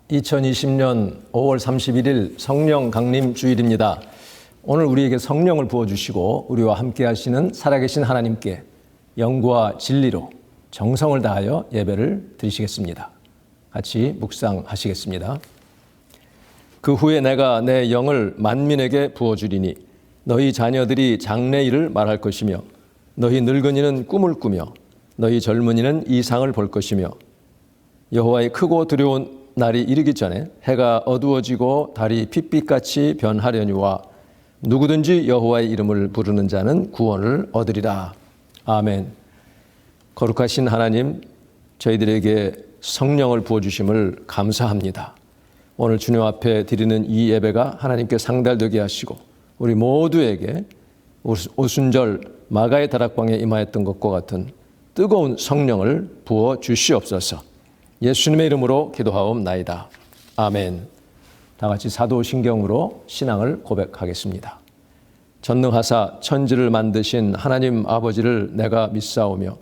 2020년 5월 31일 성령 강림 주일입니다. 오늘 우리에게 성령을 부어주시고 우리와 함께 하시는 살아계신 하나님께 영과 진리로 정성을 다하여 예배를 드리시겠습니다. 같이 묵상하시겠습니다. 그 후에 내가 내 영을 만민에게 부어주리니 너희 자녀들이 장래일을 말할 것이며 너희 늙은이는 꿈을 꾸며 너희 젊은이는 이상을 볼 것이며 여호와의 크고 두려운 날이 이르기 전에 해가 어두워지고 달이 핏빛같이 변하려니와 누구든지 여호와의 이름을 부르는 자는 구원을 얻으리라. 아멘. 거룩하신 하나님, 저희들에게 성령을 부어주심을 감사합니다. 오늘 주님 앞에 드리는 이 예배가 하나님께 상달되게 하시고 우리 모두에게 오순절 마가의 다락방에 임하였던 것과 같은 뜨거운 성령을 부어 주시옵소서. 예수님의 이름으로 기도하옵나이다. 아멘. 다 같이 사도신경으로 신앙을 고백하겠습니다. 전능하사 천지를 만드신 하나님 아버지를 내가 믿사오며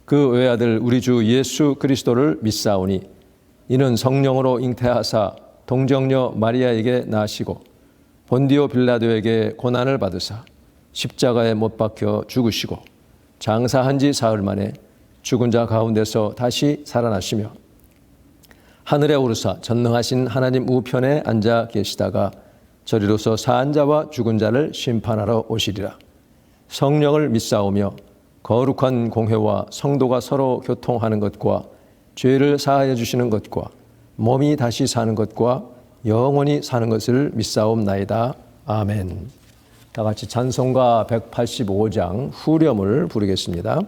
그 외아들 우리 주 예수 그리스도를 믿사오니 이는 성령으로 잉태하사 동정녀 마리아에게 나시고 본디오 빌라도에게 고난을 받으사 십자가에 못 박혀 죽으시고 장사한 지 사흘 만에 죽은 자 가운데서 다시 살아나시며 하늘에 오르사 전능하신 하나님 우편에 앉아 계시다가 저리로서 사한 자와 죽은 자를 심판하러 오시리라. 성령을 믿사오며 거룩한 공회와 성도가 서로 교통하는 것과 죄를 사하여 주시는 것과 몸이 다시 사는 것과 영원히 사는 것을 믿사옵나이다. 아멘. 다 같이 찬송가 185장 후렴을 부르겠습니다.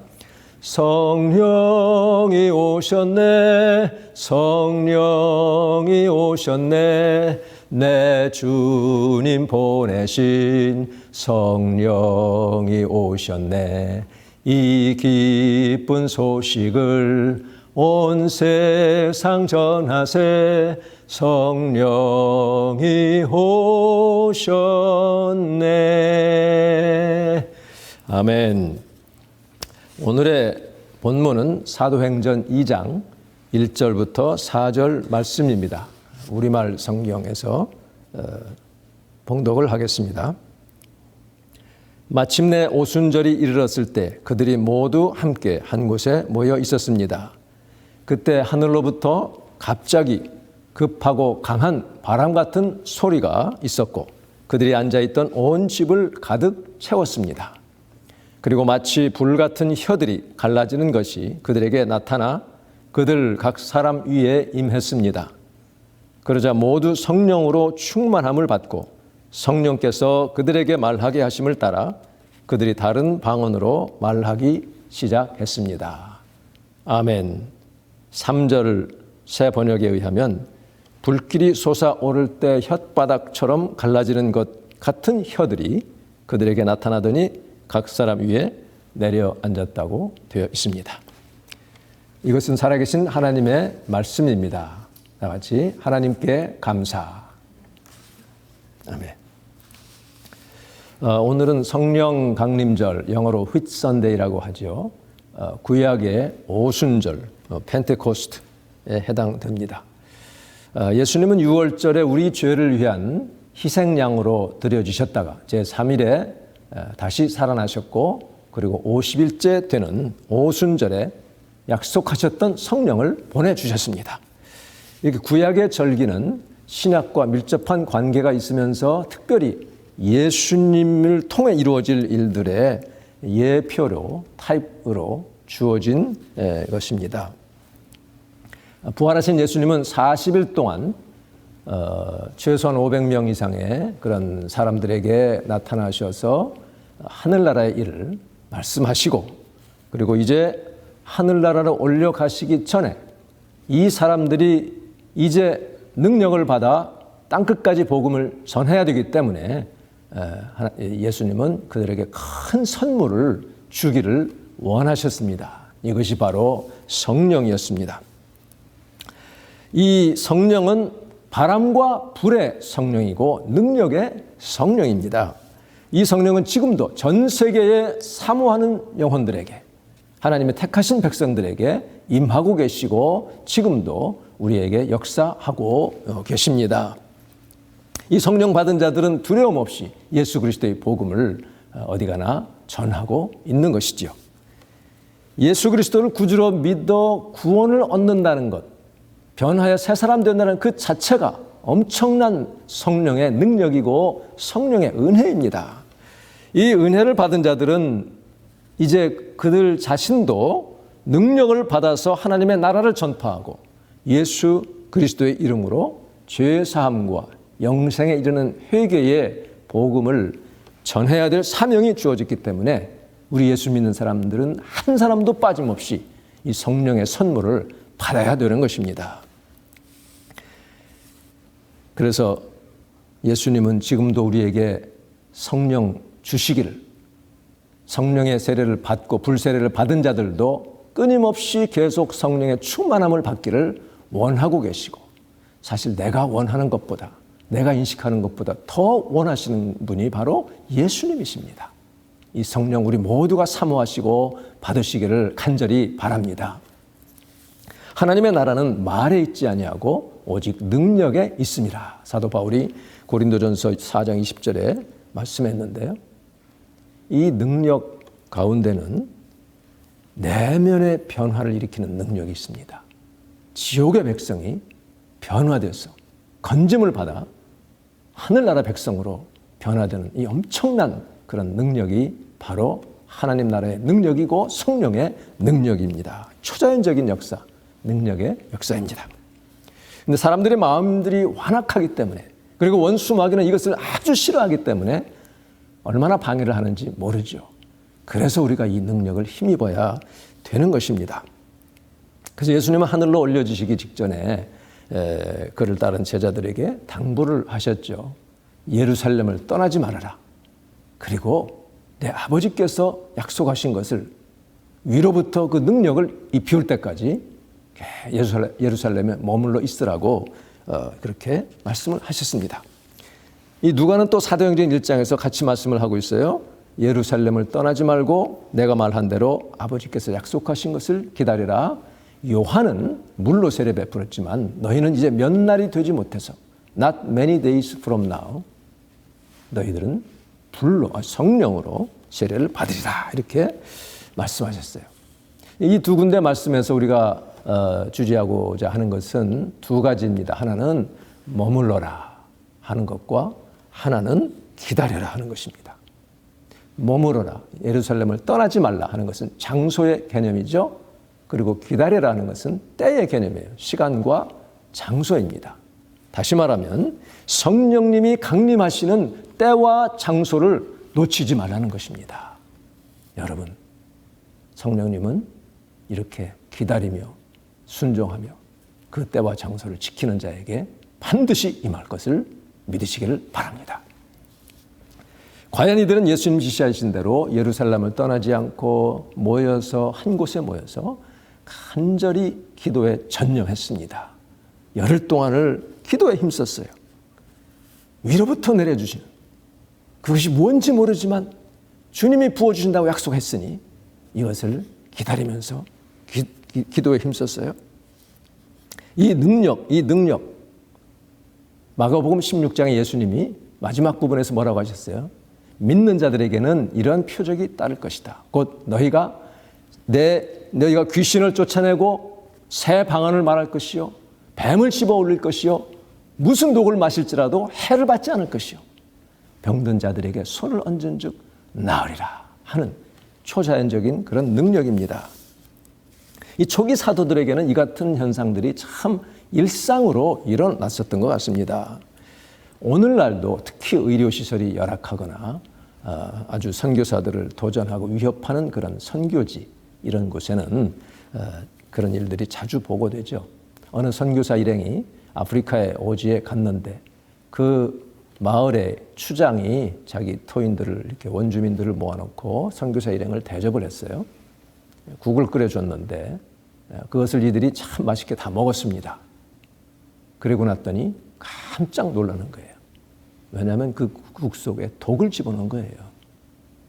성령이 오셨네, 성령이 오셨네, 내 주님 보내신 성령이 오셨네. 이 기쁜 소식을 온 세상 전하세, 성령이 오셨네. 아멘. 오늘의 본문은 사도행전 2장 1절부터 4절 말씀입니다. 우리말 성경에서 봉독을 하겠습니다. 마침내 오순절이 이르렀을 때 그들이 모두 함께 한 곳에 모여 있었습니다. 그때 하늘로부터 갑자기 급하고 강한 바람 같은 소리가 있었고 그들이 앉아있던 온 집을 가득 채웠습니다. 그리고 마치 불 같은 혀들이 갈라지는 것이 그들에게 나타나 그들 각 사람 위에 임했습니다. 그러자 모두 성령으로 충만함을 받고 성령께서 그들에게 말하게 하심을 따라 그들이 다른 방언으로 말하기 시작했습니다. 아멘. 3절 새 번역에 의하면 불길이 솟아오를 때 혓바닥처럼 갈라지는 것 같은 혀들이 그들에게 나타나더니 각 사람 위에 내려앉았다고 되어 있습니다. 이것은 살아계신 하나님의 말씀입니다. 다 같이 하나님께 감사. 아멘. 오늘은 성령 강림절, 영어로 휘트선데이라고 하죠. 구약의 오순절, 펜테코스트에 해당됩니다. 예수님은 6월절에 우리 죄를 위한 희생양으로 드려지셨다가 제3일에 다시 살아나셨고 그리고 50일째 되는 오순절에 약속하셨던 성령을 보내주셨습니다. 이렇게 구약의 절기는 신약과 밀접한 관계가 있으면서 특별히 예수님을 통해 이루어질 일들의 예표로 타입으로 주어진 것입니다. 부활하신 예수님은 40일 동안 최소한 500명 이상의 그런 사람들에게 나타나셔서 하늘나라의 일을 말씀하시고 그리고 이제 하늘나라로 올려가시기 전에 이 사람들이 이제 능력을 받아 땅끝까지 복음을 전해야 되기 때문에 예수님은 그들에게 큰 선물을 주기를 원하셨습니다. 이것이 바로 성령이었습니다. 이 성령은 바람과 불의 성령이고 능력의 성령입니다. 이 성령은 지금도 전 세계에 사모하는 영혼들에게 하나님의 택하신 백성들에게 임하고 계시고 지금도 우리에게 역사하고 계십니다. 이 성령 받은 자들은 두려움 없이 예수 그리스도의 복음을 어디 가나 전하고 있는 것이지요. 예수 그리스도를 구주로 믿어 구원을 얻는다는 것, 변하여 새 사람 된다는 그 자체가 엄청난 성령의 능력이고 성령의 은혜입니다. 이 은혜를 받은 자들은 이제 그들 자신도 능력을 받아서 하나님의 나라를 전파하고 예수 그리스도의 이름으로 죄 사함과 영생에 이르는 회개의 복음을 전해야 될 사명이 주어졌기 때문에 우리 예수 믿는 사람들은 한 사람도 빠짐없이 이 성령의 선물을 받아야 되는 것입니다. 그래서 예수님은 지금도 우리에게 성령 주시기를, 성령의 세례를 받고 불세례를 받은 자들도 끊임없이 계속 성령의 충만함을 받기를 원하고 계시고, 사실 내가 원하는 것보다, 내가 인식하는 것보다 더 원하시는 분이 바로 예수님이십니다. 이 성령 우리 모두가 사모하시고 받으시기를 간절히 바랍니다. 하나님의 나라는 말에 있지 아니하고 오직 능력에 있습니다. 사도 바울이 고린도전서 4장 20절에 말씀했는데요. 이 능력 가운데는 내면의 변화를 일으키는 능력이 있습니다. 지옥의 백성이 변화돼서 건짐을 받아 하늘나라 백성으로 변화되는 이 엄청난 그런 능력이 바로 하나님 나라의 능력이고 성령의 능력입니다. 초자연적인 역사, 능력의 역사입니다. 근데 사람들의 마음들이 완악하기 때문에, 그리고 원수 마귀는 이것을 아주 싫어하기 때문에 얼마나 방해를 하는지 모르죠. 그래서 우리가 이 능력을 힘입어야 되는 것입니다. 그래서 예수님은 하늘로 올려지시기 직전에 그를 따른 제자들에게 당부를 하셨죠. 예루살렘을 떠나지 말아라. 그리고 내 아버지께서 약속하신 것을 위로부터 그 능력을 비울 때까지 예루살렘에 머물러 있으라고 그렇게 말씀을 하셨습니다. 이 누가는 또 사도행전 1장에서 같이 말씀을 하고 있어요. 예루살렘을 떠나지 말고 내가 말한 대로 아버지께서 약속하신 것을 기다리라. 요한은 물로 세례 베풀었지만 너희는 이제 몇 날이 되지 못해서 not many days from now 너희들은 불로 성령으로 세례를 받으리라 이렇게 말씀하셨어요. 이 두 군데 말씀에서 우리가 주제하고자 하는 것은 두 가지입니다. 하나는 머물러라 하는 것과 하나는 기다려라 하는 것입니다. 머무러라, 예루살렘을 떠나지 말라 하는 것은 장소의 개념이죠. 그리고 기다려라 하는 것은 때의 개념이에요. 시간과 장소입니다. 다시 말하면 성령님이 강림하시는 때와 장소를 놓치지 말라는 것입니다. 여러분, 성령님은 이렇게 기다리며 순종하며 그 때와 장소를 지키는 자에게 반드시 임할 것을 믿으시기를 바랍니다. 과연 이들은 예수님 지시하신 대로 예루살렘을 떠나지 않고 모여서 한 곳에 모여서 간절히 기도에 전념했습니다. 열흘 동안을 기도에 힘썼어요. 위로부터 내려주시는 그것이 뭔지 모르지만 주님이 부어주신다고 약속했으니 이것을 기다리면서 기도에 힘썼어요. 이 능력 마가복음 16장에 예수님이 마지막 부분에서 뭐라고 하셨어요? 믿는 자들에게는 이러한 표적이 따를 것이다. 곧 너희가 귀신을 쫓아내고 새 방언을 말할 것이요 뱀을 씹어 올릴 것이요 무슨 독을 마실지라도 해를 받지 않을 것이요 병든 자들에게 손을 얹은 즉 나으리라 하는 초자연적인 그런 능력입니다. 이 초기 사도들에게는 이 같은 현상들이 참 일상으로 일어났었던 것 같습니다. 오늘날도 특히 의료시설이 열악하거나 아주 선교사들을 도전하고 위협하는 그런 선교지 이런 곳에는 그런 일들이 자주 보고되죠. 어느 선교사 일행이 아프리카의 오지에 갔는데 그 마을의 추장이 자기 토인들을 이렇게 원주민들을 모아놓고 선교사 일행을 대접을 했어요. 국을 끓여줬는데 그것을 이들이 참 맛있게 다 먹었습니다. 그리고 났더니 깜짝 놀라는 거예요. 왜냐하면 그 국 속에 독을 집어넣은 거예요.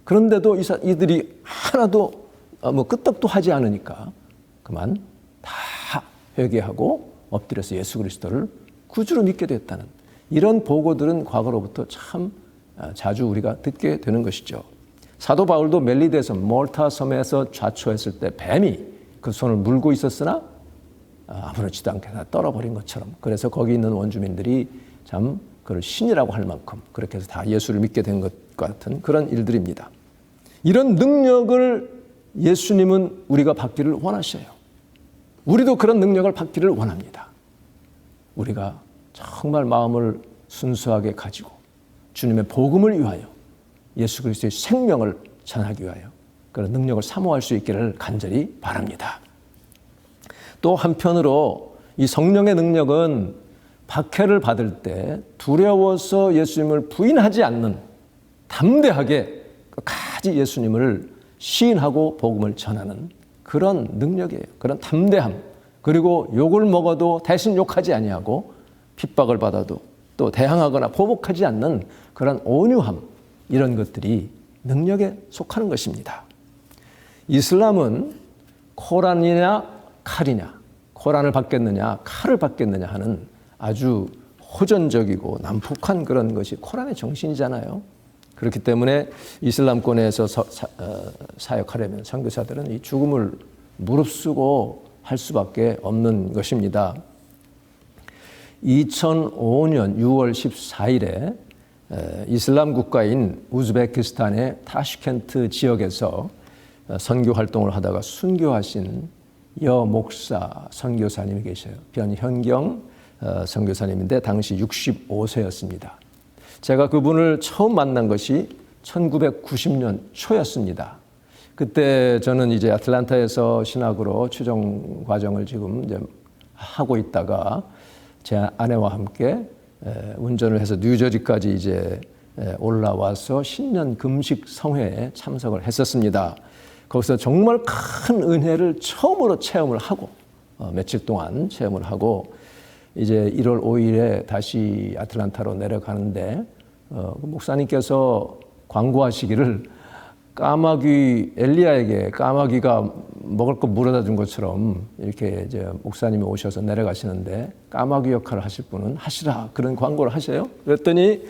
그런데도 이들이 하나도 끄떡도 하지 않으니까 그만 다 회개하고 엎드려서 예수 그리스도를 구주로 믿게 됐다는 이런 보고들은 과거로부터 참 자주 우리가 듣게 되는 것이죠. 사도 바울도 멜리데에서 몰타 섬에서 좌초했을 때 뱀이 그 손을 물고 있었으나 아무렇지도 않게 다 떨어버린 것처럼, 그래서 거기 있는 원주민들이 참 그를 신이라고 할 만큼 그렇게 해서 다 예수를 믿게 된 것 같은 그런 일들입니다. 이런 능력을 예수님은 우리가 받기를 원하셔요. 우리도 그런 능력을 받기를 원합니다. 우리가 정말 마음을 순수하게 가지고 주님의 복음을 위하여 예수 그리스도의 생명을 전하기 위하여 그런 능력을 사모할 수 있기를 간절히 바랍니다. 또 한편으로 이 성령의 능력은 박해를 받을 때 두려워서 예수님을 부인하지 않는, 담대하게 끝까지 예수님을 시인하고 복음을 전하는 그런 능력이에요. 그런 담대함, 그리고 욕을 먹어도 대신 욕하지 아니하고 핍박을 받아도 또 대항하거나 보복하지 않는 그런 온유함, 이런 것들이 능력에 속하는 것입니다. 이슬람은 코란이냐 칼이냐, 코란을 받겠느냐 칼을 받겠느냐 하는 아주 호전적이고 난폭한 그런 것이 코란의 정신이잖아요. 그렇기 때문에 이슬람권에서 사역하려면 선교사들은 이 죽음을 무릅쓰고 할 수밖에 없는 것입니다. 2005년 6월 14일에 이슬람 국가인 우즈베키스탄의 타슈켄트 지역에서 선교 활동을 하다가 순교하신 여 목사 선교사님이 계셔요. 변현경 선교사님인데 당시 65세였습니다. 제가 그분을 처음 만난 것이 1990년 초였습니다. 그때 저는 이제 애틀랜타에서 신학으로 추정 과정을 지금 이제 하고 있다가 제 아내와 함께 운전을 해서 뉴저지까지 이제 올라와서 신년 금식 성회에 참석을 했었습니다. 거기서 정말 큰 은혜를 처음으로 체험을 하고 며칠 동안 체험을 하고 이제 1월 5일에 다시 애틀랜타로 내려가는데 목사님께서 광고하시기를 까마귀 엘리야에게 까마귀가 먹을 거 물어다 준 것처럼 이렇게 이제 목사님이 오셔서 내려가시는데 까마귀 역할을 하실 분은 하시라, 그런 광고를 하셔요. 그랬더니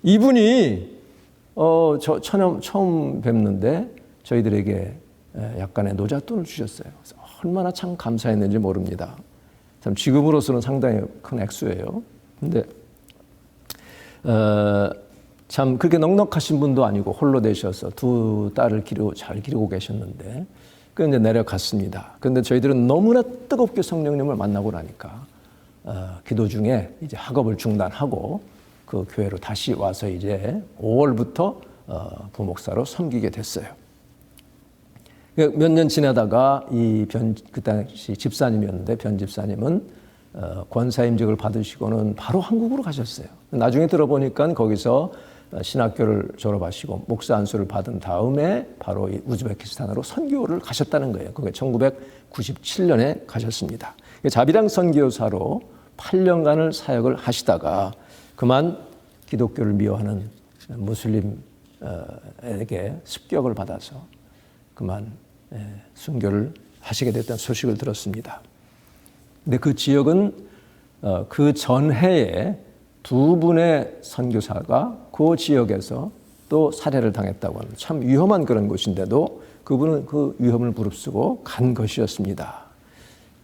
이분이 처음 뵙는데 저희들에게 약간의 노잣돈을 주셨어요. 그래서 얼마나 참 감사했는지 모릅니다. 참 지금으로서는 상당히 큰 액수예요. 근데 참 그렇게 넉넉하신 분도 아니고 홀로 되셔서 두 딸을 잘 기르고 계셨는데 그 이제 내려갔습니다. 그런데 저희들은 너무나 뜨겁게 성령님을 만나고 나니까 기도 중에 이제 학업을 중단하고 그 교회로 다시 와서 이제 5월부터 부목사로 섬기게 됐어요. 몇 년 지나다가 그 당시 집사님이었는데 변 집사님은 권사임직을 받으시고는 바로 한국으로 가셨어요. 나중에 들어보니까 거기서 신학교를 졸업하시고 목사 안수를 받은 다음에 바로 이 우즈베키스탄으로 선교를 가셨다는 거예요. 그게 1997년에 가셨습니다. 자비랑 선교사로 8년간을 사역을 하시다가 그만 기독교를 미워하는 무슬림에게 습격을 받아서 그만 순교를 하시게 됐다는 소식을 들었습니다. 근데 그 지역은 그 전해에 두 분의 선교사가 그 지역에서 또 살해를 당했다고 하는 참 위험한 그런 곳인데도 그분은 그 위험을 무릅쓰고 간 것이었습니다.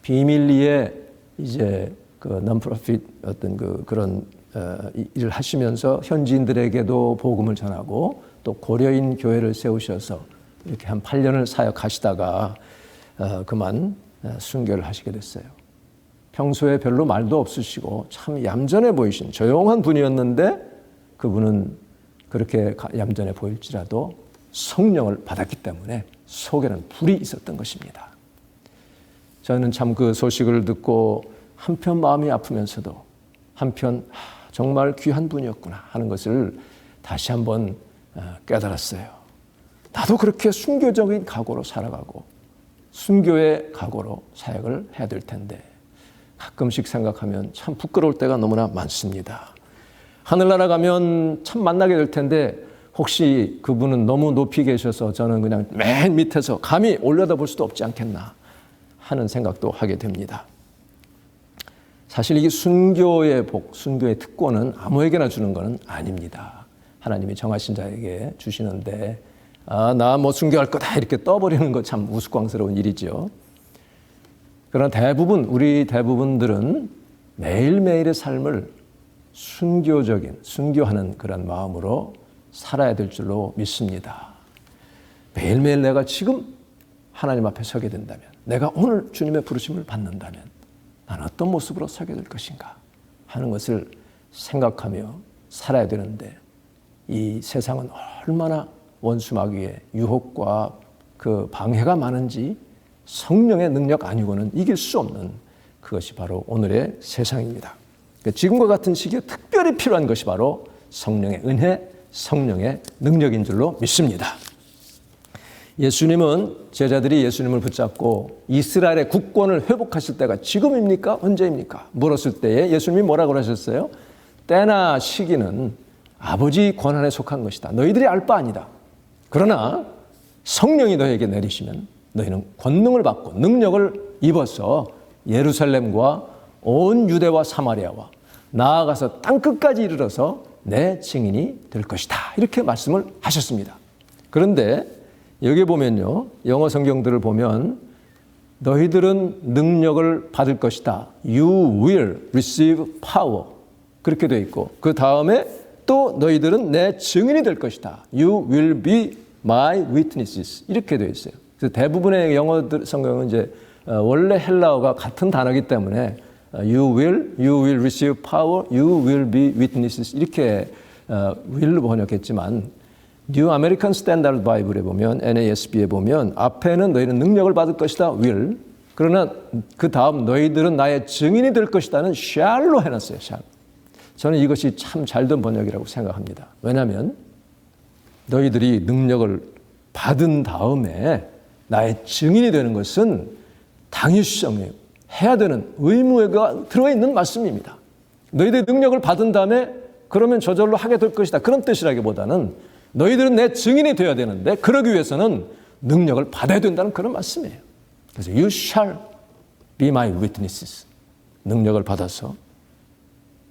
비밀리에 이제 그 non-profit 어떤 그런 일을 하시면서 현지인들에게도 복음을 전하고 또 고려인 교회를 세우셔서 이렇게 한 8년을 사역하시다가 그만 순교를 하시게 됐어요. 평소에 별로 말도 없으시고 참 얌전해 보이신 조용한 분이었는데 그분은 그렇게 얌전해 보일지라도 성령을 받았기 때문에 속에는 불이 있었던 것입니다. 저는 참 그 소식을 듣고 한편 마음이 아프면서도 한편 정말 귀한 분이었구나 하는 것을 다시 한번 깨달았어요. 나도 그렇게 순교적인 각오로 살아가고 순교의 각오로 사역을 해야 될 텐데 가끔씩 생각하면 참 부끄러울 때가 너무나 많습니다. 하늘나라 가면 참 만나게 될 텐데 혹시 그분은 너무 높이 계셔서 저는 그냥 맨 밑에서 감히 올려다볼 수도 없지 않겠나 하는 생각도 하게 됩니다. 사실 이게 순교의 복, 순교의 특권은 아무에게나 주는 것은 아닙니다. 하나님이 정하신 자에게 주시는데 나 뭐 순교할 거다 이렇게 떠버리는 거 참 우스꽝스러운 일이죠. 그러나 우리 대부분들은 매일매일의 삶을 순교하는 그런 마음으로 살아야 될 줄로 믿습니다. 매일매일 내가 지금 하나님 앞에 서게 된다면, 내가 오늘 주님의 부르심을 받는다면 나는 어떤 모습으로 서게 될 것인가 하는 것을 생각하며 살아야 되는데, 이 세상은 얼마나 원수 마귀의 유혹과 그 방해가 많은지 성령의 능력 아니고는 이길 수 없는 그것이 바로 오늘의 세상입니다. 지금과 같은 시기에 특별히 필요한 것이 바로 성령의 은혜, 성령의 능력인 줄로 믿습니다. 예수님은 제자들이 예수님을 붙잡고 이스라엘의 국권을 회복하실 때가 지금입니까? 언제입니까? 물었을 때에 예수님이 뭐라고 하셨어요? 때나 시기는 아버지 권한에 속한 것이다. 너희들이 알 바 아니다. 그러나 성령이 너에게 내리시면 너희는 권능을 받고 능력을 입어서 예루살렘과 온 유대와 사마리아와 나아가서 땅끝까지 이르러서 내 증인이 될 것이다. 이렇게 말씀을 하셨습니다. 그런데 여기 보면요, 영어 성경들을 보면 너희들은 능력을 받을 것이다. You will receive power. 그렇게 되어 있고, 그 다음에 또 너희들은 내 증인이 될 것이다. You will be my witnesses. 이렇게 되어 있어요. 그래서 대부분의 영어 성경은 이제 원래 헬라어가 같은 단어이기 때문에 you will receive power, you will be witnesses 이렇게 will로 번역했지만 New American Standard Bible에 보면, NASB에 보면 앞에는 너희는 능력을 받을 것이다, will. 그러나 그 다음 너희들은 나의 증인이 될 것이다는 shall로 해놨어요, shall. 저는 이것이 참 잘된 번역이라고 생각합니다. 왜냐하면 너희들이 능력을 받은 다음에 나의 증인이 되는 것은 당위성에 해야 되는 의무가 들어있는 말씀입니다. 너희들이 능력을 받은 다음에 그러면 저절로 하게 될 것이다, 그런 뜻이라기보다는 너희들은 내 증인이 되어야 되는데 그러기 위해서는 능력을 받아야 된다는 그런 말씀이에요. 그래서 You shall be my witnesses. 능력을 받아서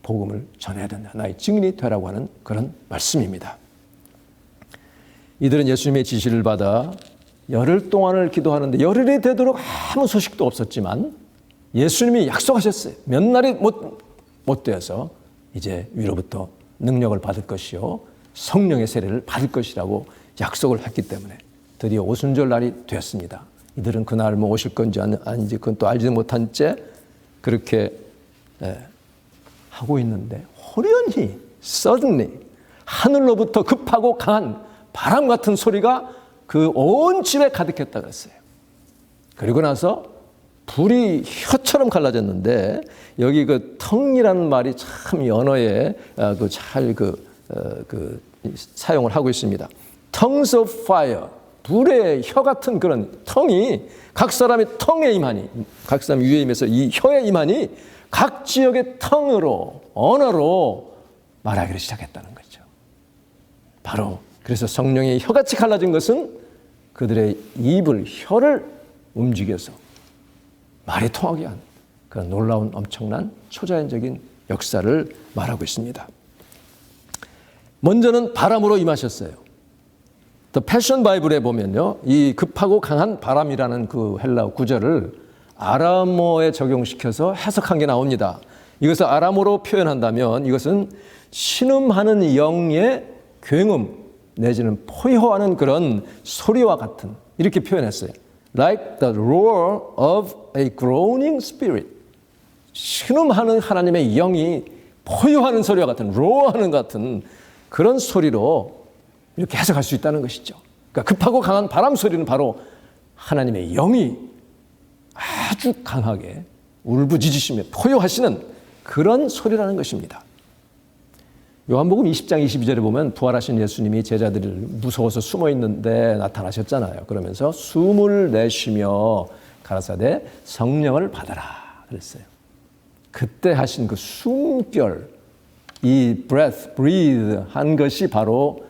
복음을 전해야 된다. 나의 증인이 되라고 하는 그런 말씀입니다. 이들은 예수님의 지시를 받아 열흘 동안을 기도하는데 열흘이 되도록 아무 소식도 없었지만 예수님이 약속하셨어요. 몇 날이 못 되어서 이제 위로부터 능력을 받을 것이요 성령의 세례를 받을 것이라고 약속을 했기 때문에 드디어 오순절 날이 되었습니다. 이들은 그날 뭐 오실 건지 아닌지 그건 또 알지 못한 채 그렇게 하고 있는데 호련히 suddenly 하늘로부터 급하고 강한 바람 같은 소리가 그 온 집에 가득했다 그랬어요. 그리고 나서 불이 혀처럼 갈라졌는데 여기 그 텅이라는 말이 참 언어에 잘 사용을 하고 있습니다. Tongues of fire, 불의 혀 같은 그런 텅이 각 사람의 텅에 임하니, 각 사람 위에 임해서 이 혀에 임하니 각 지역의 텅으로 언어로 말하기를 시작했다는 거죠. 바로 그래서 성령이 혀같이 갈라진 것은 그들의 입을, 혀를 움직여서 말이 통하게 한 그런 놀라운 엄청난 초자연적인 역사를 말하고 있습니다. 먼저는 바람으로 임하셨어요. The Passion Bible에 보면요, 이 급하고 강한 바람이라는 그 헬라어 구절을 아람어에 적용시켜서 해석한 게 나옵니다. 이것을 아람어로 표현한다면 이것은 신음하는 영의 굉음 내지는 포효하는 그런 소리와 같은, 이렇게 표현했어요. Like the roar of a groaning spirit. 신음하는 하나님의 영이 포효하는 소리와 같은, roar하는 같은 그런 소리로 이렇게 해석할 수 있다는 것이죠. 그러니까 급하고 강한 바람 소리는 바로 하나님의 영이 아주 강하게 울부짖으시며 포효하시는 그런 소리라는 것입니다. 요한복음 20장 22절에 보면 부활하신 예수님이 제자들을 무서워서 숨어 있는데 나타나셨잖아요. 그러면서 숨을 내쉬며 가라사대 성령을 받아라 그랬어요. 그때 하신 그 숨결, 이 breathe 한 것이 바로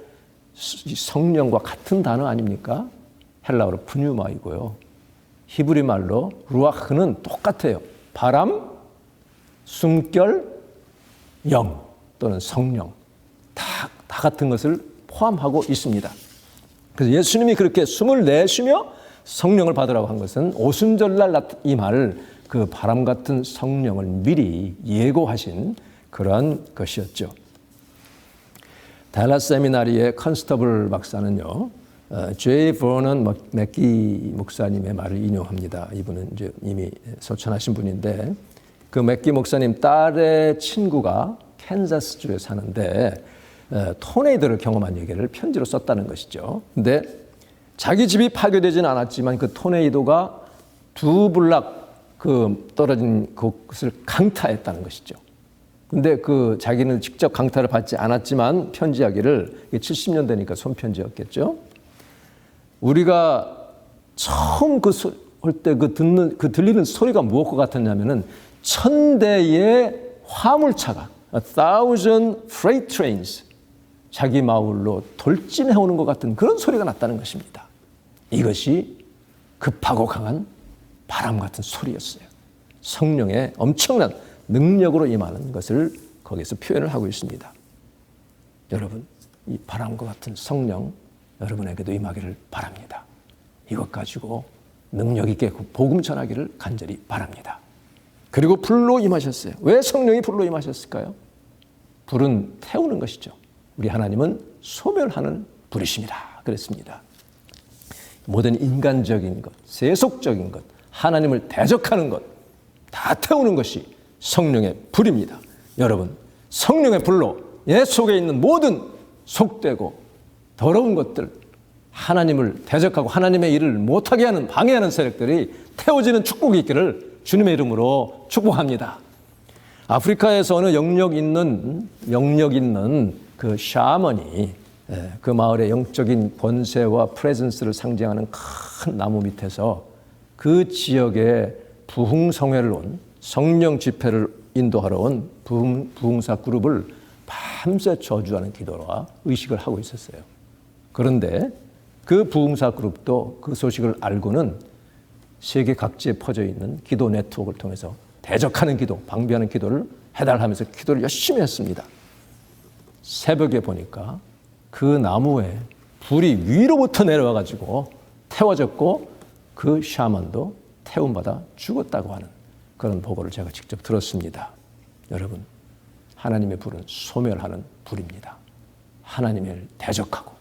성령과 같은 단어 아닙니까? 헬라어로 푸뉴마이고요. 히브리 말로 루아흐는 똑같아요. 바람, 숨결, 영 또는 성령 다 같은 것을 포함하고 있습니다. 그래서 예수님이 그렇게 숨을 내쉬며 성령을 받으라고 한 것은 오순절날 임할 그 바람 같은 성령을 미리 예고하신 그러한 것이었죠. 달라스 세미나리의 컨스터블 박사는요, 제이 버넌 맥기 목사님의 말을 인용합니다. 이분은 이제 이미 소천하신 분인데, 그 맥기 목사님 딸의 친구가 캔자스주에 사는데 토네이도를 경험한 얘기를 편지로 썼다는 것이죠. 근데 자기 집이 파괴되지는 않았지만 그 토네이도가 2블락 그 떨어진 곳을 강타했다는 것이죠. 근데 그 자기는 직접 강타를 받지 않았지만 편지하기를, 70년대니까 손편지였겠죠. 우리가 처음 할 때 들리는 소리가 무엇과 같았냐면은 1000대의 화물차가, 1000 freight trains, 자기 마을로 돌진해 오는 것 같은 그런 소리가 났다는 것입니다. 이것이 급하고 강한 바람 같은 소리였어요. 성령의 엄청난 능력으로 임하는 것을 거기서 표현을 하고 있습니다. 여러분, 이 바람과 같은 성령 여러분에게도 임하기를 바랍니다. 이것 가지고 능력 있게 복음 전하기를 간절히 바랍니다. 그리고 불로 임하셨어요. 왜 성령이 불로 임하셨을까요? 불은 태우는 것이죠. 우리 하나님은 소멸하는 불이십니다. 그랬습니다. 모든 인간적인 것, 세속적인 것, 하나님을 대적하는 것 다 태우는 것이 성령의 불입니다. 여러분, 성령의 불로 예 속에 있는 모든 속되고 더러운 것들, 하나님을 대적하고 하나님의 일을 못하게 하는 방해하는 세력들이 태워지는 축복이 있기를 주님의 이름으로 축복합니다. 아프리카에서 어느 영역 있는 그 샤먼이 그 마을의 영적인 권세와 프레젠스를 상징하는 큰 나무 밑에서 그 지역에 부흥성회를 온, 성령 집회를 인도하러 온 부흥사 그룹을 밤새 저주하는 기도와 의식을 하고 있었어요. 그런데 그 부흥사 그룹도 그 소식을 알고는 세계 각지에 퍼져 있는 기도 네트워크를 통해서 대적하는 기도, 방비하는 기도를 해달하면서 기도를 열심히 했습니다. 새벽에 보니까 그 나무에 불이 위로부터 내려와가지고 태워졌고 그 샤먼도 태움받아 죽었다고 하는 그런 보고를 제가 직접 들었습니다. 여러분, 하나님의 불은 소멸하는 불입니다. 하나님을 대적하고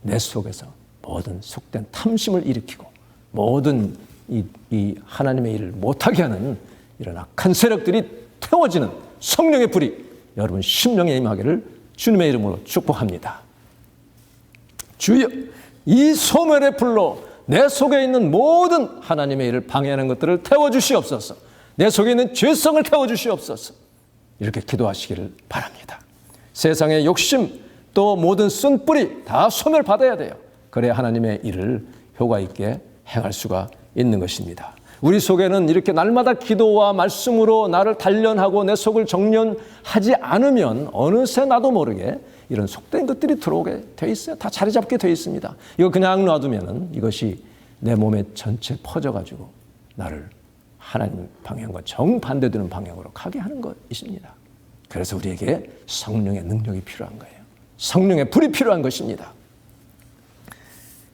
내 속에서 모든 속된 탐심을 일으키고 모든 이 하나님의 일을 못하게 하는 이런 악한 세력들이 태워지는 성령의 불이 여러분 심령에 임하기를 주님의 이름으로 축복합니다. 주여, 이 소멸의 불로 내 속에 있는 모든 하나님의 일을 방해하는 것들을 태워주시옵소서. 내 속에 있는 죄성을 태워주시옵소서. 이렇게 기도하시기를 바랍니다. 세상의 욕심 또 모든 쓴뿌리 다 소멸받아야 돼요. 그래야 하나님의 일을 효과 있게 행할 수가 있는 것입니다. 우리 속에는 이렇게 날마다 기도와 말씀으로 나를 단련하고 내 속을 정련하지 않으면 어느새 나도 모르게 이런 속된 것들이 들어오게 돼 있어요. 다 자리 잡게 돼 있습니다. 이거 그냥 놔두면은 이것이 내 몸에 전체 퍼져가지고 나를 하나님 방향과 정반대되는 방향으로 가게 하는 것이십니다. 그래서 우리에게 성령의 능력이 필요한 거예요. 성령의 불이 필요한 것입니다.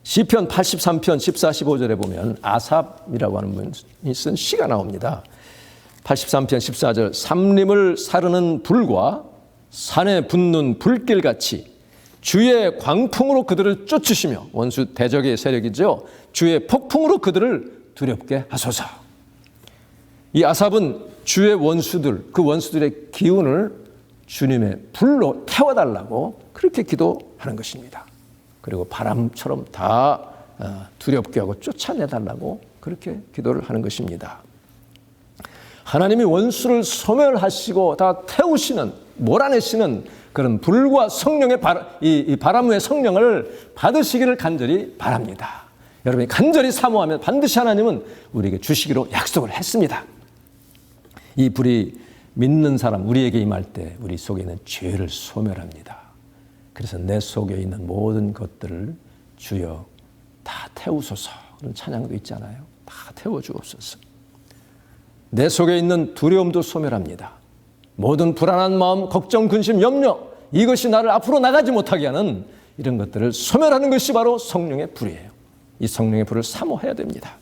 시편 83편 14, 15절에 보면 아삽이라고 하는 분이 쓴 시가 나옵니다. 83편 14절, 삼림을 사르는 불과 산에 붙는 불길같이 주의 광풍으로 그들을 쫓으시며, 원수 대적의 세력이죠. 주의 폭풍으로 그들을 두렵게 하소서. 이 아삽은 주의 원수들, 그 원수들의 기운을 주님의 불로 태워달라고 그렇게 기도하는 것입니다. 그리고 바람처럼 다 두렵게 하고 쫓아내달라고 그렇게 기도를 하는 것입니다. 하나님이 원수를 소멸하시고 다 태우시는, 몰아내시는 그런 불과 성령의 이 바람의 성령을 받으시기를 간절히 바랍니다. 여러분이 간절히 사모하면 반드시 하나님은 우리에게 주시기로 약속을 했습니다. 이 불이 믿는 사람, 우리에게 임할 때 우리 속에 있는 죄를 소멸합니다. 그래서 내 속에 있는 모든 것들을 주여 다 태우소서, 그런 찬양도 있잖아요. 다 태워주옵소서. 내 속에 있는 두려움도 소멸합니다. 모든 불안한 마음, 걱정, 근심, 염려, 이것이 나를 앞으로 나가지 못하게 하는 이런 것들을 소멸하는 것이 바로 성령의 불이에요. 이 성령의 불을 사모해야 됩니다.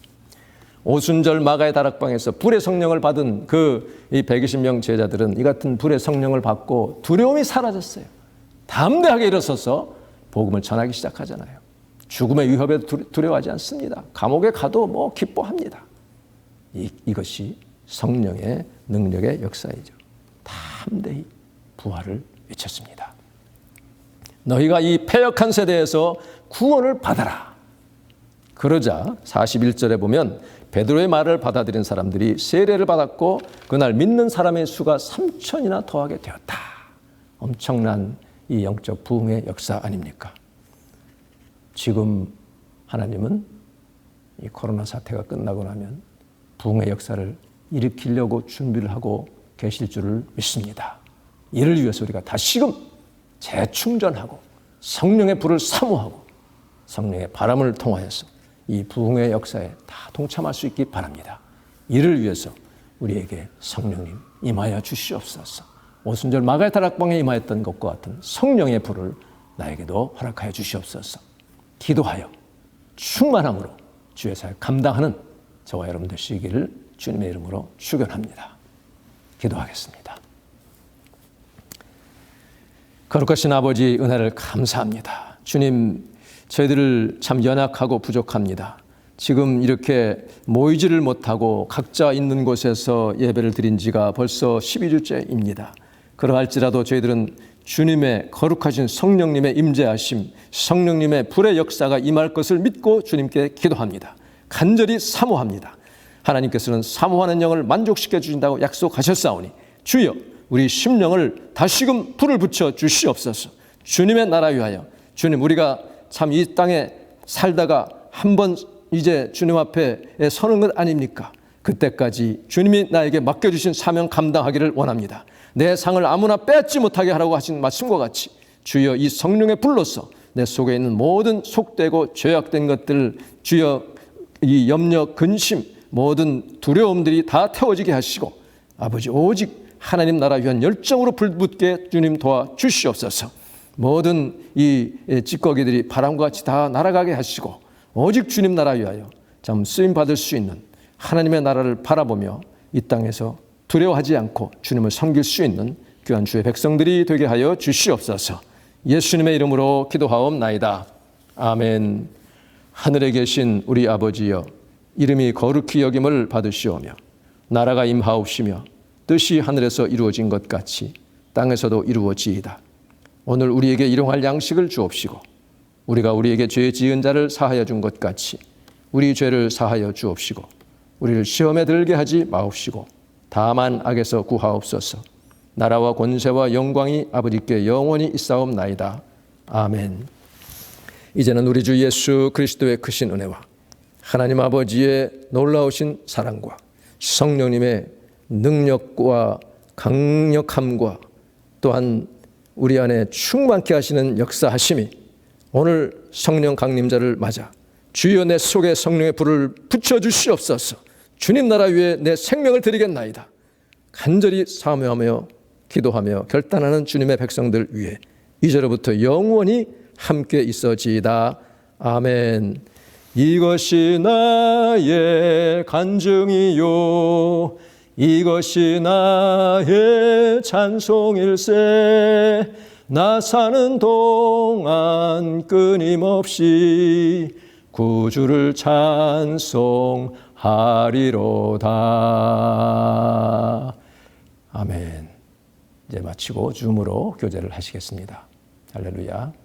오순절 마가의 다락방에서 불의 성령을 받은 이 120명 제자들은 이 같은 불의 성령을 받고 두려움이 사라졌어요. 담대하게 일어서서 복음을 전하기 시작하잖아요. 죽음의 위협에 두려워하지 않습니다. 감옥에 가도 기뻐합니다. 이것이 성령의 능력의 역사이죠. 담대히 부활을 외쳤습니다. 너희가 이 패역한 세대에서 구원을 받아라. 그러자 41절에 보면 베드로의 말을 받아들인 사람들이 세례를 받았고 그날 믿는 사람의 수가 3,000이나 더하게 되었다. 엄청난 이 영적 부흥의 역사 아닙니까? 지금 하나님은 이 코로나 사태가 끝나고 나면 부흥의 역사를 일으키려고 준비를 하고 계실 줄을 믿습니다. 이를 위해서 우리가 다시금 재충전하고 성령의 불을 사모하고 성령의 바람을 통하여서 이 부흥의 역사에 다 동참할 수 있기 바랍니다. 이를 위해서 우리에게 성령님 임하여 주시옵소서. 오순절 마가의 다락방에 임하였던 것과 같은 성령의 불을 나에게도 허락하여 주시옵소서. 기도하여 충만함으로 주의 사역 감당하는 저와 여러분 되시기를 주님의 이름으로 축원합니다. 기도하겠습니다. 거룩하신 아버지 은혜를 감사합니다. 주님, 저희들을 참 연약하고 부족합니다. 지금 이렇게 모이지를 못하고 각자 있는 곳에서 예배를 드린 지가 벌써 12주째입니다. 그러할지라도 저희들은 주님의 거룩하신 성령님의 임재하심, 성령님의 불의 역사가 임할 것을 믿고 주님께 기도합니다. 간절히 사모합니다. 하나님께서는 사모하는 영을 만족시켜 주신다고 약속하셨사오니 주여 우리 심령을 다시금 불을 붙여 주시옵소서. 주님의 나라 위하여 주님, 우리가 참 이 땅에 살다가 한번 이제 주님 앞에 서는 것 아닙니까? 그때까지 주님이 나에게 맡겨주신 사명 감당하기를 원합니다. 내 상을 아무나 뺏지 못하게 하라고 하신 말씀과 같이 주여 이 성령의 불로서 내 속에 있는 모든 속되고 죄악된 것들, 주여 이 염려, 근심, 모든 두려움들이 다 태워지게 하시고 아버지 오직 하나님 나라 위한 열정으로 불붙게 주님 도와주시옵소서. 모든 이 찌꺼기들이 바람과 같이 다 날아가게 하시고 오직 주님 나라 위하여 참 쓰임받을 수 있는 하나님의 나라를 바라보며 이 땅에서 두려워하지 않고 주님을 섬길 수 있는 귀한 주의 백성들이 되게 하여 주시옵소서. 예수님의 이름으로 기도하옵나이다. 아멘. 하늘에 계신 우리 아버지여, 이름이 거룩히 여김을 받으시오며 나라가 임하옵시며 뜻이 하늘에서 이루어진 것 같이 땅에서도 이루어지이다. 오늘 우리에게 일용할 양식을 주옵시고 우리가 우리에게 죄 지은 자를 사하여 준 것 같이 우리 죄를 사하여 주옵시고 우리를 시험에 들게 하지 마옵시고 다만 악에서 구하옵소서. 나라와 권세와 영광이 아버지께 영원히 있사옵나이다. 아멘. 이제는 우리 주 예수 그리스도의 크신 은혜와 하나님 아버지의 놀라우신 사랑과 성령님의 능력과 강력함과 또한 우리 안에 충만케 하시는 역사하심이 오늘 성령 강림자를 맞아 주여 내 속에 성령의 불을 붙여주시옵소서. 주님 나라 위에 내 생명을 드리겠나이다. 간절히 사모하며 기도하며 결단하는 주님의 백성들 위해 이제로부터 영원히 함께 있어지이다. 아멘. 이것이 나의 간증이요 이것이 나의 찬송일세. 나 사는 동안 끊임없이 구주를 찬송하리로다. 아멘. 이제 마치고 줌으로 교제를 하시겠습니다. 할렐루야.